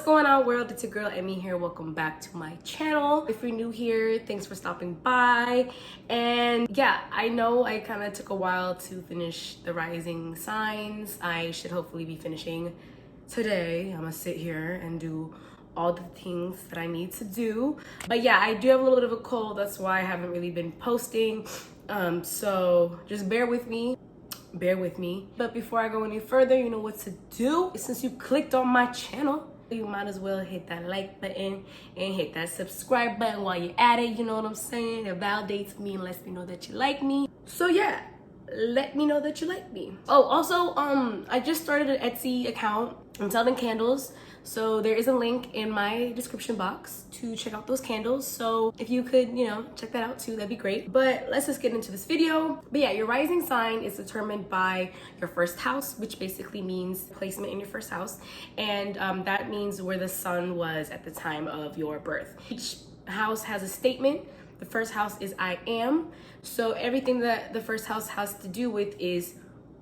going on, world? It's your girl Emmy here. Welcome back to my channel. If you're new here, thanks for stopping by. And yeah, I know I kind of took a while to finish the rising signs. I should hopefully be finishing today. I'm gonna sit here and do all the things that I need to do. But yeah, I do have a little bit of a cold. That's why I haven't really been posting. So just bear with me. But before I go any further, you know what to do. Since you clicked on my channel, you might as well hit that like button and hit that subscribe button while you're at it. You know what I'm saying? It validates me and lets me know that you like me. So yeah, let me know that you like me. Oh, also, I just started an Etsy account. I'm selling candles. So there is a link in my description box to check out those candles. So if you could, you know, check that out too, that'd be great. But let's just get into this video. But yeah, your rising sign is determined by your first house, which basically means placement in your first house. And that means where the sun was at the time of your birth. Each house has a statement. The first house is I am. So everything that the first house has to do with is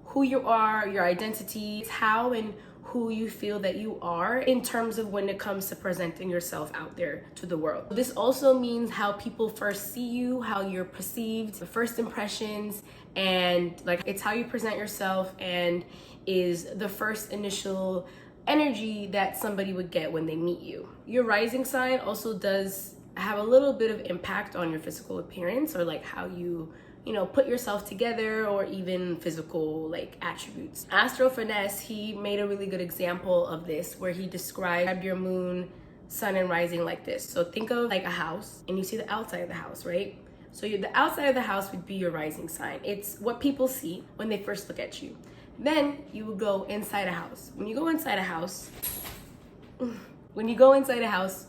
who you are, your identity, how and who you feel that you are in terms of when it comes to presenting yourself out there to the world. This also means how people first see you, how you're perceived, the first impressions, and like it's how you present yourself and is the first initial energy that somebody would get when they meet you. Your rising sign also does have a little bit of impact on your physical appearance or like how you know, put yourself together or even physical like attributes. Astro Finesse, he made a really good example of this where he described your moon, sun, and rising like this. So think of like a house and you see the outside of the house, right? So the outside of the house would be your rising sign. It's what people see when they first look at you. Then you would go inside a house. When you go inside a house,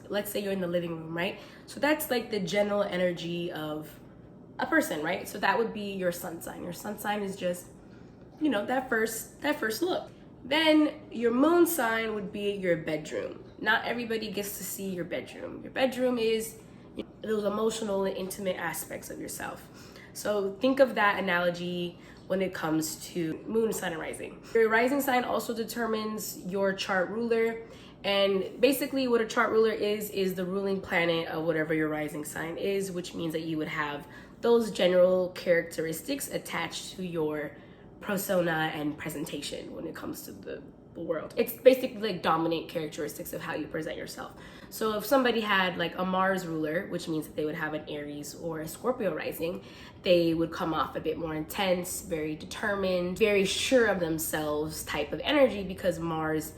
let's say you're in the living room, right? So that's like the general energy of a person, right? So that would be your sun sign. Your sun sign is just, you know, that first look. Then your moon sign would be your bedroom. Not everybody gets to see your bedroom. Your bedroom is those emotional and intimate aspects of yourself. So think of that analogy when it comes to moon, sun, and rising. Your rising sign also determines your chart ruler. And basically what a chart ruler is the ruling planet of whatever your rising sign is, which means that you would have those general characteristics attached to your persona and presentation when it comes to the world. It's basically like dominant characteristics of how you present yourself. So if somebody had like a Mars ruler, which means that they would have an Aries or a Scorpio rising, they would come off a bit more intense, very determined, very sure of themselves type of energy because Mars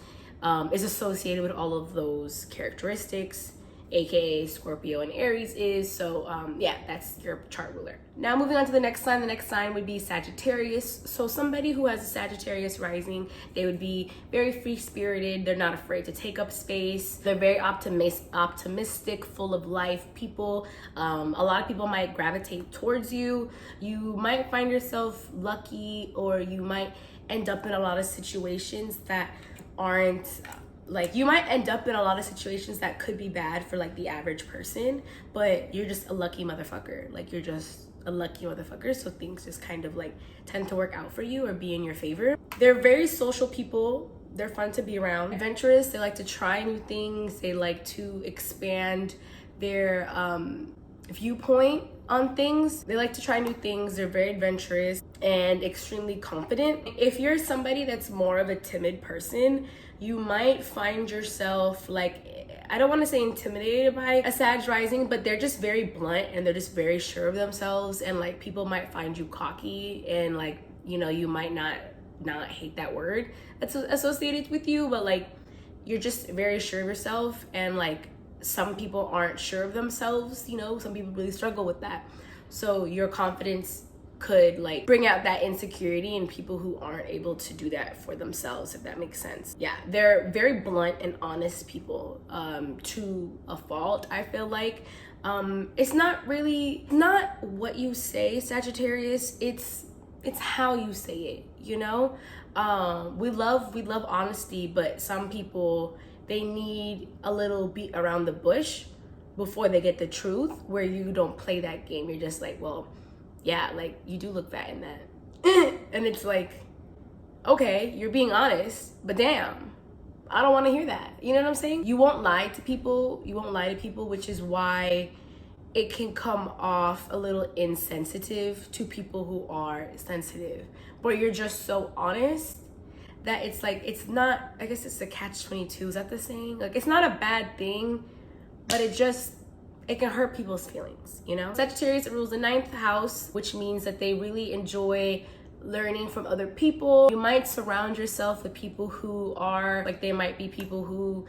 is associated with all of those characteristics, aka Scorpio and Aries is. So yeah, that's your chart ruler. Now moving on to the next sign. The next sign would be Sagittarius. So somebody who has a Sagittarius rising, they would be very free-spirited. They're not afraid to take up space. They're very optimistic, full of life people. A lot of people might gravitate towards you. You might find yourself lucky, or you might end up in a lot of situations that aren't like, you might end up in a lot of situations that could be bad for like the average person, but you're just a lucky motherfucker. Like you're just a lucky motherfucker, so things just kind of like tend to work out for you or be in your favor. They're very social people. They're fun to be around. Adventurous, they like to try new things. They like to expand their viewpoint on things. They like to try new things. They're very adventurous and extremely confident. If you're somebody that's more of a timid person, you might find yourself like, I don't want to say intimidated by a Sag rising, but they're just very blunt and they're just very sure of themselves, and like people might find you cocky and like, you know, you might not hate that word that's associated with you, but like you're just very sure of yourself. And like some people aren't sure of themselves, you know, some people really struggle with that. So your confidence could like bring out that insecurity in people who aren't able to do that for themselves, if that makes sense. Yeah, they're very blunt and honest people, to a fault, I feel like. It's not what you say, Sagittarius, it's how you say it, you know? We love honesty, but some people, they need a little beat around the bush before they get the truth, where you don't play that game. You're just like, well, yeah, like you do look fat in that. And it's like, okay, you're being honest, but damn, I don't want to hear that. You know what I'm saying? You won't lie to people. You won't lie to people, which is why it can come off a little insensitive to people who are sensitive. But you're just so honest that it's like, it's not, I guess it's a catch-22. Is that the saying? Like, it's not a bad thing, but it can hurt people's feelings, you know? Sagittarius rules the 9th house, which means that they really enjoy learning from other people. You might surround yourself with people who are, like, they might be people who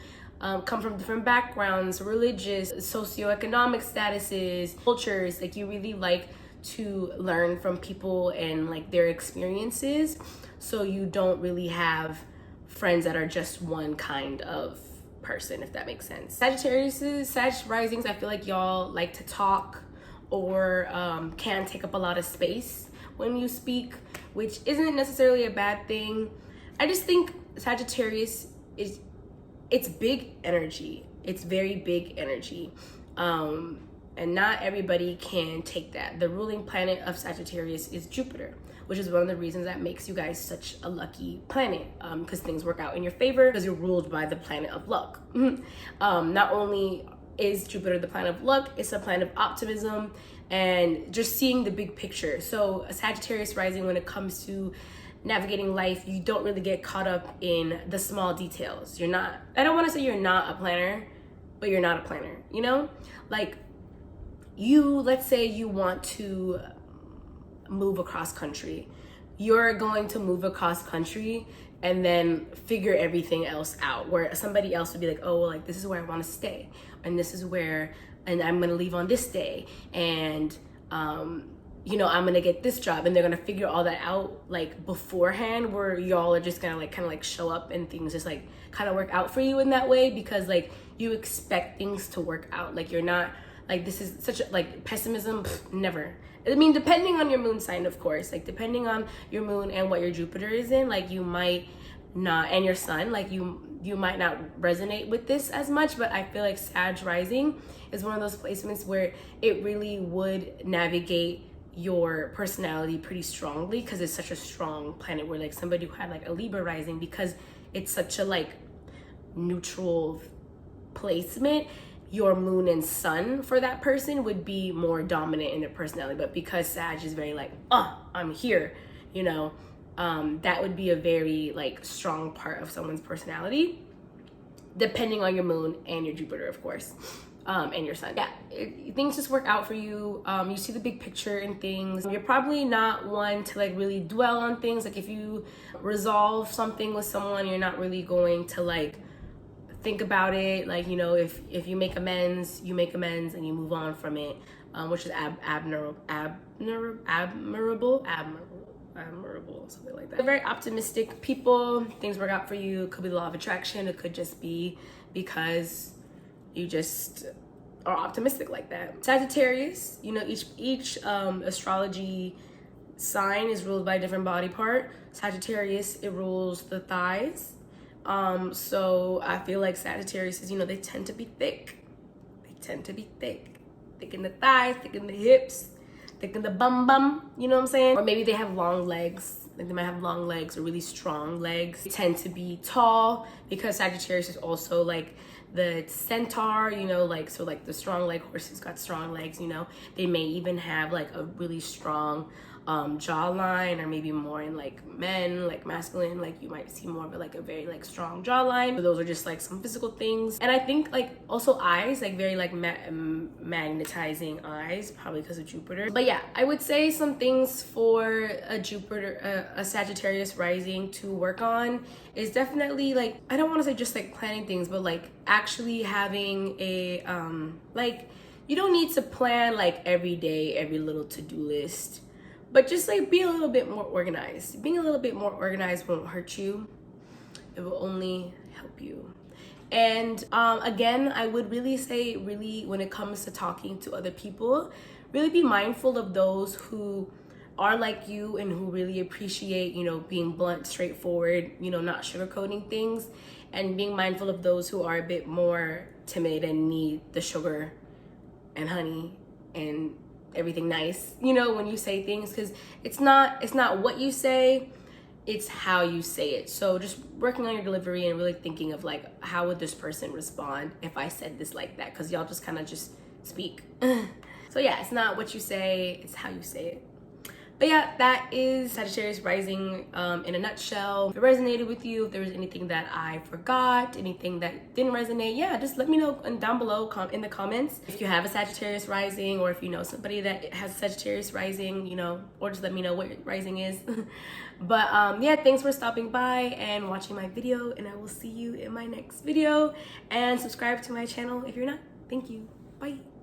come from different backgrounds, religious, socioeconomic statuses, cultures. Like, you really like to learn from people and like their experiences, so you don't really have friends that are just one kind of person, if that makes sense. Sag risings, I feel like y'all like to talk or can take up a lot of space when you speak, which isn't necessarily a bad thing. I just think Sagittarius it's big energy. It's very big energy. And not everybody can take that. The ruling planet of Sagittarius is Jupiter, which is one of the reasons that makes you guys such a lucky planet, because things work out in your favor because you're ruled by the planet of luck. Not only is Jupiter the planet of luck, it's a planet of optimism and just seeing the big picture. So a Sagittarius rising, when it comes to navigating life, you don't really get caught up in the small details. You're not, I don't want to say you're not a planner, but you're not a planner, you know? Like, let's say you want to move across country. You're going to move across country and then figure everything else out, where somebody else would be like, oh, well, like, this is where I want to stay, and this is where, and I'm going to leave on this day, and you know, I'm going to get this job, and they're going to figure all that out like beforehand, where y'all are just going to like kind of like show up and things just like kind of work out for you in that way, because like you expect things to work out. Like, you're not like, this is such a, like, pessimism, never. I mean, depending on your moon sign, of course, like depending on your moon and what your Jupiter is in, like you might not, and your sun, like you might not resonate with this as much, but I feel like Sag rising is one of those placements where it really would navigate your personality pretty strongly, because it's such a strong planet, where like somebody who had like a Libra rising, because it's such a like neutral placement, your moon and sun for that person would be more dominant in their personality. But because Sag is very like, I'm here, you know, that would be a very like strong part of someone's personality, depending on your moon and your Jupiter, of course, and your sun. Yeah, things just work out for you. You see the big picture in things. You're probably not one to like really dwell on things. Like, if you resolve something with someone, you're not really going to like think about it. Like, you know, if you make amends, you make amends and you move on from it, which is admirable, something like that. They're very optimistic people. Things work out for you. It could be the law of attraction. It could just be because you just are optimistic like that. Sagittarius, you know, each astrology sign is ruled by a different body part. Sagittarius, it rules the thighs. So I feel like Sagittarius is, you know, they tend to be thick. They tend to be thick. Thick in the thighs, thick in the hips, thick in the bum, you know what I'm saying? Or maybe they have long legs. Like, they might have long legs or really strong legs. They tend to be tall, because Sagittarius is also like the centaur, you know, like, so like the strong leg horses got strong legs, you know. They may even have like a really strong jawline, or maybe more in like men, like masculine, like you might see more of like a very like strong jawline. So those are just like some physical things. And I think like also eyes, like very like magnetizing eyes, probably because of Jupiter. But yeah, I would say some things for a Sagittarius rising to work on is definitely like, I don't want to say just like planning things, but like actually having a like, you don't need to plan like every day, every little to-do list, but just like be a little bit more organized. Being a little bit more organized won't hurt you. It will only help you. And again, I would really say, really, when it comes to talking to other people, really be mindful of those who are like you and who really appreciate, you know, being blunt, straightforward, you know, not sugarcoating things, and being mindful of those who are a bit more timid and need the sugar and honey and everything nice, you know, when you say things, because it's not what you say, it's how you say it. So just working on your delivery and really thinking of like, how would this person respond if I said this like that? Because y'all just kind of just speak. So yeah, it's not what you say, it's how you say it. But yeah, that is Sagittarius Rising in a nutshell. If it resonated with you, if there was anything that I forgot, anything that didn't resonate, yeah, just let me know down below in the comments. If you have a Sagittarius Rising, or if you know somebody that has a Sagittarius Rising, you know, or just let me know what your rising is. But yeah, thanks for stopping by and watching my video, and I will see you in my next video. And subscribe to my channel if you're not. Thank you. Bye.